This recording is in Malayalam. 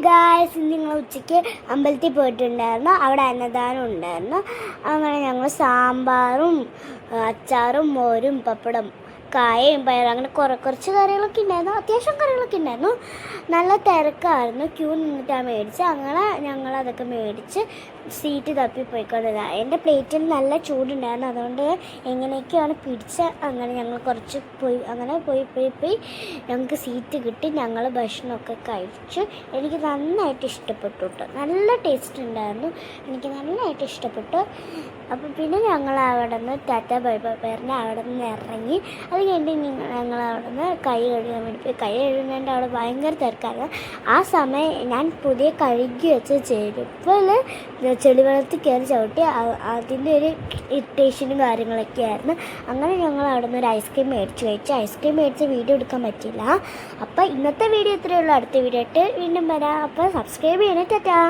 ഗായ്സ്, നിങ്ങൾ ഉച്ചയ്ക്ക് അമ്പലത്തിൽ പോയിട്ടുണ്ടായിരുന്നു. അവിടെ അന്നദാനം ഉണ്ടായിരുന്നു. അങ്ങനെ ഞങ്ങൾ സാമ്പാറും അച്ചാറും മോരും പപ്പടം കായയും പയറും അങ്ങനെ കുറച്ച് കറികളൊക്കെ ഉണ്ടായിരുന്നു. അത്യാവശ്യം കറികളൊക്കെ ഉണ്ടായിരുന്നു. നല്ല തിരക്കായിരുന്നു. ക്യൂ നിന്നിട്ടാണ് മേടിച്ചത്. അങ്ങനെ ഞങ്ങൾ അതൊക്കെ മേടിച്ച് സീറ്റ് തപ്പി പോയിക്കൊണ്ടിരുന്നത്. എൻ്റെ പ്ലേറ്റിൽ നല്ല ചൂടുണ്ടായിരുന്നു. അതുകൊണ്ട് എങ്ങനെയൊക്കെയാണ് പിടിച്ച് അങ്ങനെ ഞങ്ങൾ കുറച്ച് പോയി ഞങ്ങൾക്ക് സീറ്റ് കിട്ടി. ഞങ്ങൾ ഭക്ഷണമൊക്കെ കഴിച്ചു. എനിക്ക് നന്നായിട്ട് ഇഷ്ടപ്പെട്ടു കേട്ടോ. നല്ല ടേസ്റ്റ് ഉണ്ടായിരുന്നു. എനിക്ക് നന്നായിട്ട് ഇഷ്ടപ്പെട്ടു. അപ്പോൾ പിന്നെ ഞങ്ങൾ അവിടെ നിന്ന് ടാറ്റ ബൈ ബൈ പറഞ്ഞ് അവിടെ നിന്ന് ഇറങ്ങി. അത് കഴിഞ്ഞ് ഞങ്ങൾ അവിടെ നിന്ന് കൈ കഴുകാൻ വേണ്ടി പോയി. കൈ കഴുകുന്നതിൻ്റെ അവിടെ ഭയങ്കര തിരക്കായിരുന്നു. ആ സമയം ഞാൻ പുതിയ കഴുകി വെച്ച ചെരുപ്പിൽ ചെളിവെള്ളത്തിൽ കയറി ചവിട്ടി. അതിൻ്റെ ഒരു ഇറിറ്റേഷനും കാര്യങ്ങളൊക്കെ ആയിരുന്നു. അങ്ങനെ ഞങ്ങൾ അവിടെ നിന്ന് ഒരു ഐസ്ക്രീം മേടിച്ച് കഴിച്ചു. ഐസ്ക്രീം മേടിച്ച് വീഡിയോ എടുക്കാൻ പറ്റില്ല. അപ്പോൾ ഇന്നത്തെ വീഡിയോ ഇത്രയേ ഉള്ളൂ. അടുത്ത വീഡിയോ ആയിട്ട് വീണ്ടും വരാം. അപ്പോൾ സബ്സ്ക്രൈബ് ചെയ്യണേ. ടാറ്റാ.